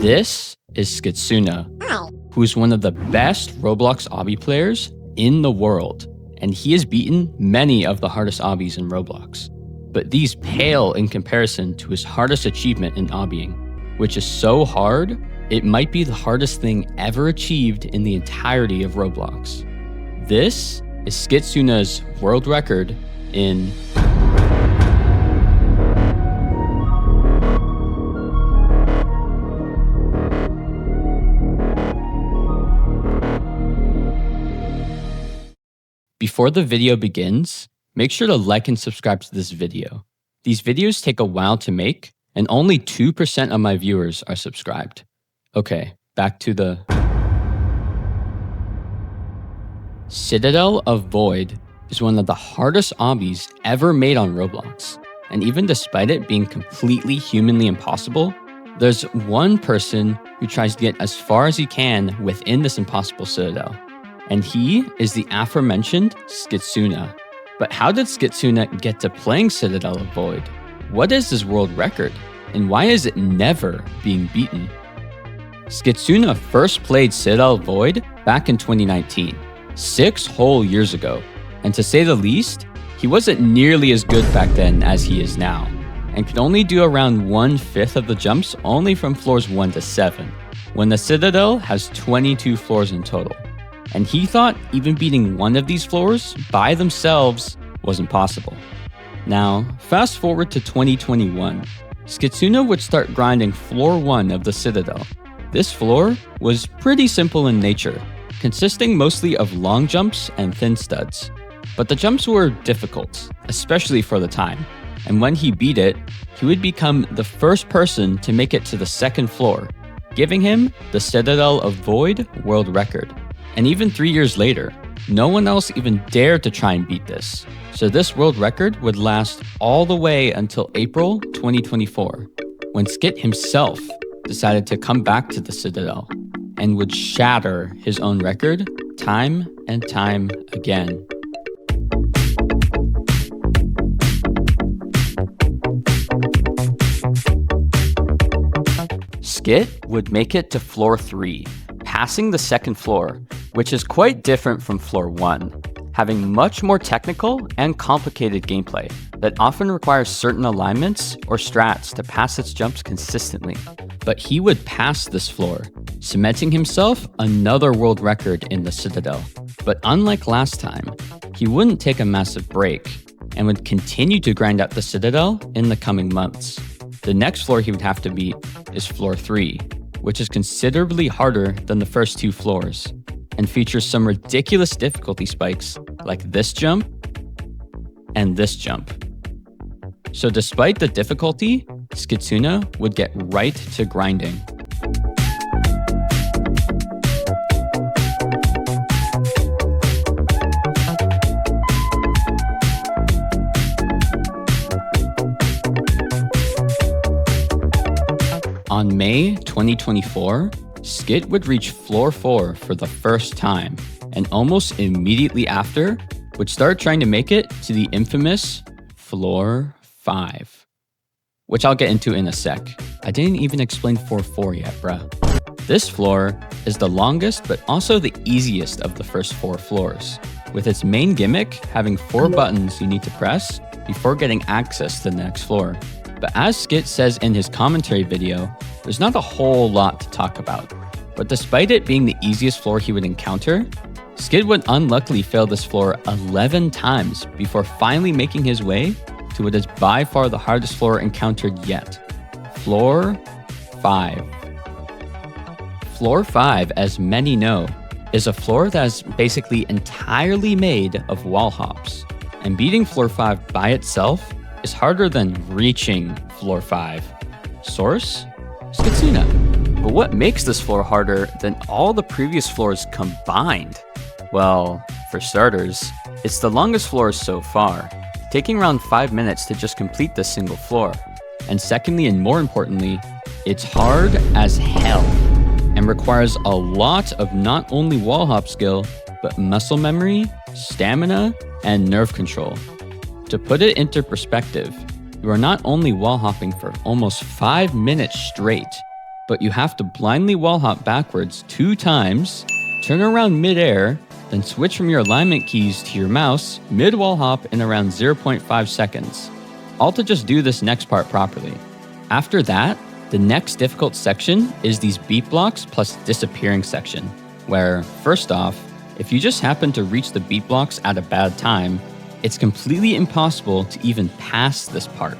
This is Skitsuna, who's one of the best Roblox obby players in the world, and he has beaten many of the hardest obbies in Roblox. But these pale in comparison to his hardest achievement in obbying, which is so hard, it might be the hardest thing ever achieved in the entirety of Roblox. This is Skitsuna's world record in Before the video begins, make sure to like and subscribe to this video. These videos take a while to make, and only 2% of my viewers are subscribed. Okay, back to the Citadel of Void is one of the hardest obbies ever made on Roblox. And even despite it being completely humanly impossible, there's one person who tries to get as far as he can within this impossible citadel. And he is the aforementioned Skitsuna. But how did Skitsuna get to playing Citadel of Void? What is his world record? And why is it never being beaten? Skitsuna first played Citadel of Void back in 2019, 6 whole years ago. And to say the least, he wasn't nearly as good back then as he is now, and could only do around 1/5 of the jumps only from floors 1 to 7, when the Citadel has 22 floors in total. And he thought even beating one of these floors by themselves wasn't possible. Now, fast forward to 2021, Skitsuna would start grinding floor 1 of the Citadel. This floor was pretty simple in nature, consisting mostly of long jumps and thin studs. But the jumps were difficult, especially for the time. And when he beat it, he would become the first person to make it to the 2nd floor, giving him the Citadel of Void world record. And even 3 years later, no one else even dared to try and beat this. So this world record would last all the way until April 2024, when Skit himself decided to come back to the Citadel and would shatter his own record time and time again. Skit would make it to floor 3, passing the 2nd floor, which is quite different from floor 1, having much more technical and complicated gameplay that often requires certain alignments or strats to pass its jumps consistently. But he would pass this floor, cementing himself another world record in the Citadel. But unlike last time, he wouldn't take a massive break and would continue to grind out the Citadel in the coming months. The next floor he would have to beat is floor 3, which is considerably harder than the first 2 floors, and features some ridiculous difficulty spikes like this jump and this jump. So despite the difficulty, Skitsuna would get right to grinding. On May 2024, Skit would reach floor 4 for the first time, and almost immediately after, would start trying to make it to the infamous floor 5. Which I'll get into in a sec. I didn't even explain floor 4 yet, bruh. This floor is the longest but also the easiest of the first 4 floors, with its main gimmick having 4 buttons you need to press before getting access to the next floor. But as Skit says in his commentary video, there's not a whole lot to talk about. But despite it being the easiest floor he would encounter, Skit would unluckily fail this floor 11 times before finally making his way to what is by far the hardest floor encountered yet, floor 5. Floor 5, as many know, is a floor that is basically entirely made of wall hops, and beating floor 5 by itself is harder than reaching floor 5. Source? Skitsuna. But what makes this floor harder than all the previous floors combined? Well, for starters, it's the longest floor so far, taking around 5 minutes to just complete this single floor. And secondly, and more importantly, it's hard as hell and requires a lot of not only wall hop skill, but muscle memory, stamina, and nerve control. To put it into perspective, you are not only wall hopping for almost 5 minutes straight, but you have to blindly wall hop backwards 2 times, turn around mid-air, then switch from your alignment keys to your mouse mid-wall hop in around 0.5 seconds. All to just do this next part properly. After that, the next difficult section is these beat blocks plus disappearing section, where, first off, if you just happen to reach the beat blocks at a bad time, it's completely impossible to even pass this part,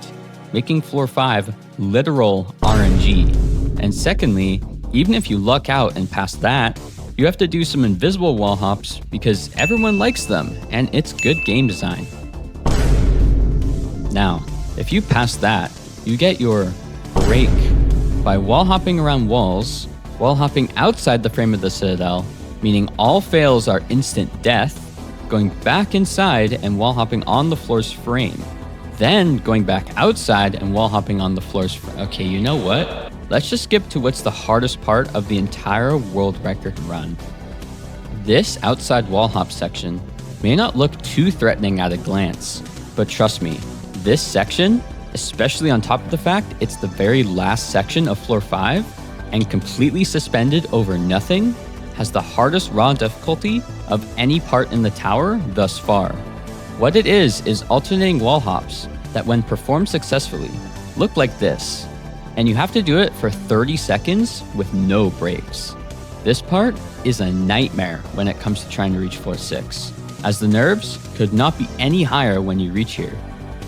making floor 5 literal RNG. And secondly, even if you luck out and pass that, you have to do some invisible wall hops because everyone likes them and it's good game design. Now, if you pass that, you get your break by wall hopping around walls, wall hopping outside the frame of the Citadel, meaning all fails are instant death, going back inside and wall hopping on the floor's frame, then going back outside and wall hopping on the floor's frame. Okay, you know what? Let's just skip to what's the hardest part of the entire world record run. This outside wall hop section may not look too threatening at a glance, but trust me, this section, especially on top of the fact it's the very last section of floor 5 and completely suspended over nothing, has the hardest raw difficulty of any part in the tower thus far. What it is alternating wall hops that, when performed successfully, look like this, and you have to do it for 30 seconds with no breaks. This part is a nightmare when it comes to trying to reach floor 6, as the nerves could not be any higher when you reach here.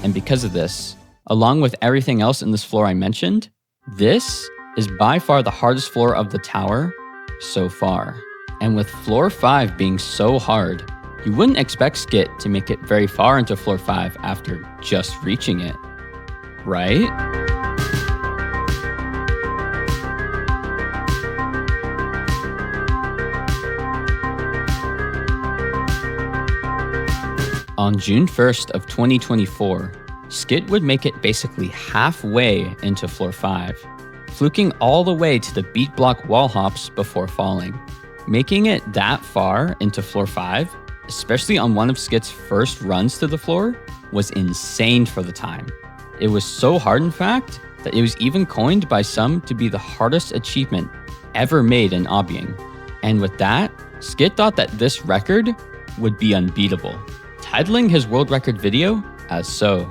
And because of this, along with everything else in this floor I mentioned, this is by far the hardest floor of the tower so far. And with floor 5 being so hard, you wouldn't expect Skit to make it very far into floor 5 after just reaching it, right? On June 1st of 2024, Skit would make it basically halfway into floor 5, fluking all the way to the beat block wall hops before falling. Making it that far into floor 5, especially on one of Skit's first runs to the floor, was insane for the time. It was so hard, in fact, that it was even coined by some to be the hardest achievement ever made in obbying. And with that, Skit thought that this record would be unbeatable, titling his world record video as so.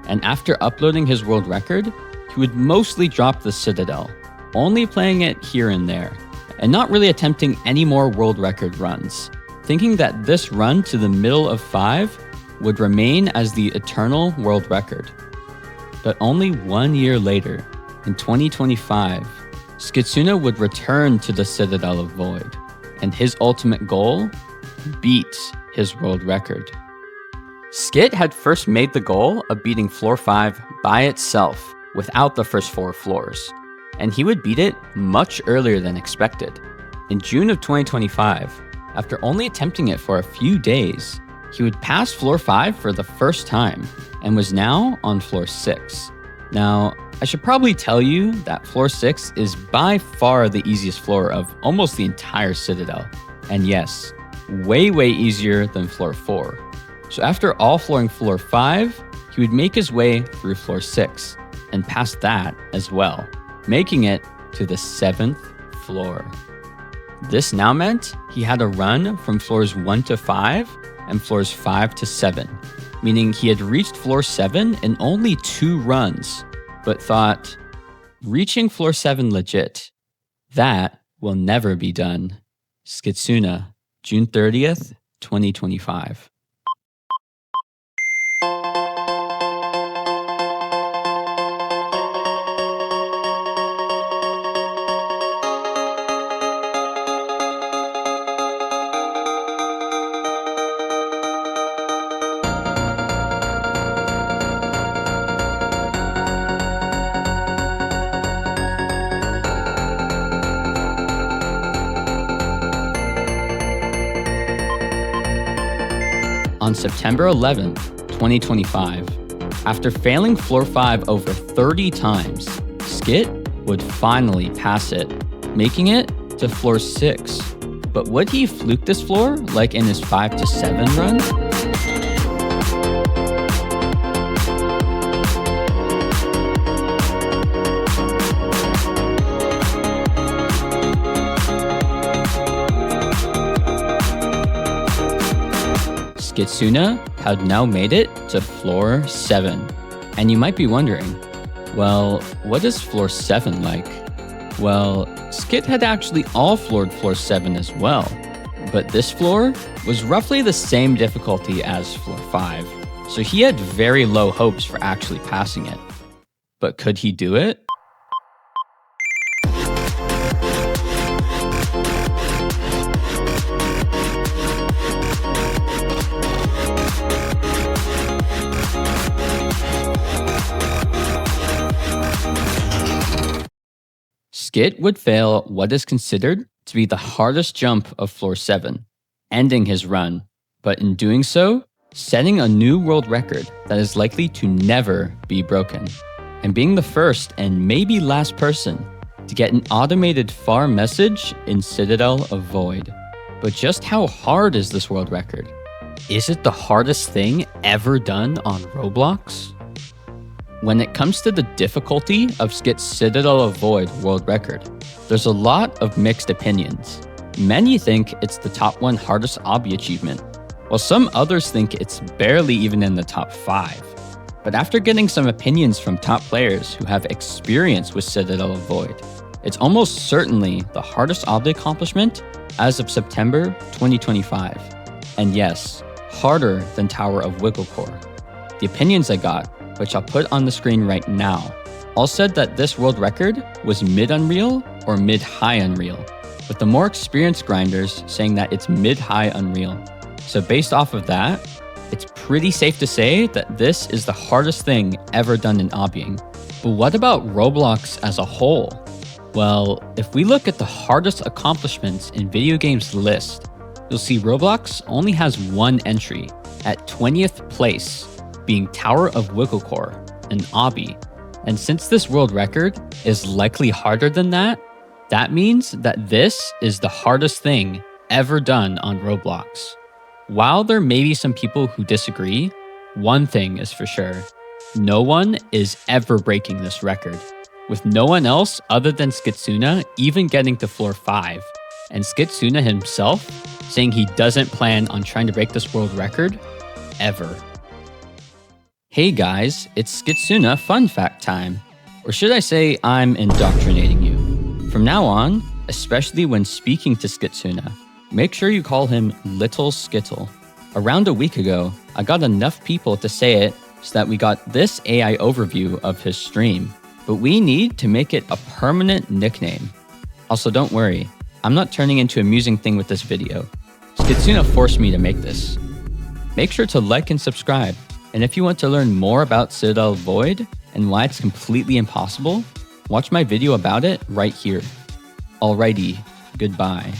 And after uploading his world record, he would mostly drop the Citadel, only playing it here and there, and not really attempting any more world record runs, thinking that this run to the middle of 5 would remain as the eternal world record. But only 1 year later, in 2025, Skitsuna would return to the Citadel of Void, and his ultimate goal? Beat his world record. Skit had first made the goal of beating floor 5 by itself, without the first 4 floors, and he would beat it much earlier than expected. In June of 2025, after only attempting it for a few days, he would pass floor 5 for the first time, and was now on floor 6. Now, I should probably tell you that floor 6 is by far the easiest floor of almost the entire Citadel, and yes, way easier than floor 4. So after all flooring floor 5, he would make his way through floor 6, and pass that as well, making it to the 7th floor. This now meant he had a run from floors 1 to 5 and floors 5 to 7, meaning he had reached floor 7 in only 2 runs, but thought, reaching floor 7 legit, that will never be done. Skitsuna, June 30th, 2025. On September 11th, 2025, after failing floor 5 over 30 times, Skit would finally pass it, making it to floor 6. But would he fluke this floor like in his 5 to 7 run? Skitsuna had now made it to floor 7. And you might be wondering, well, what is floor 7 like? Well, Skit had actually all floored floor 7 as well, but this floor was roughly the same difficulty as floor 5, so he had very low hopes for actually passing it. But could he do it? Skit would fail what is considered to be the hardest jump of floor 7, ending his run, but in doing so, setting a new world record that is likely to never be broken, and being the first and maybe last person to get an automated farm message in Citadel of Void. But just how hard is this world record? Is it the hardest thing ever done on Roblox? When it comes to the difficulty of Skit's Citadel of Void world record, there's a lot of mixed opinions. Many think it's the top 1 hardest obby achievement, while some others think it's barely even in the top 5. But after getting some opinions from top players who have experience with Citadel of Void, it's almost certainly the hardest obby accomplishment as of September 2025. And yes, harder than Tower of Wigglecore. The opinions I got, which I'll put on the screen right now, all said that this world record was mid-Unreal or mid-high Unreal, with the more experienced grinders saying that it's mid-high Unreal. So based off of that, it's pretty safe to say that this is the hardest thing ever done in obbying. But what about Roblox as a whole? Well, if we look at the hardest accomplishments in video games list, you'll see Roblox only has one entry at 20th place, being Tower of Wigglecore, an obby. And since this world record is likely harder than that, that means that this is the hardest thing ever done on Roblox. While there may be some people who disagree, one thing is for sure: no one is ever breaking this record, with no one else other than Skitsuna even getting to floor 5, and Skitsuna himself saying he doesn't plan on trying to break this world record ever. Hey guys, it's Skitsuna fun fact time. Or should I say I'm indoctrinating you. From now on, especially when speaking to Skitsuna, make sure you call him Little Skittle. Around a week ago, I got enough people to say it so that we got this AI overview of his stream. But we need to make it a permanent nickname. Also, don't worry, I'm not turning into amusingthing with this video. Skitsuna forced me to make this. Make sure to like and subscribe. And if you want to learn more about Citadel of Void and why it's completely impossible, watch my video about it right here. Alrighty, goodbye.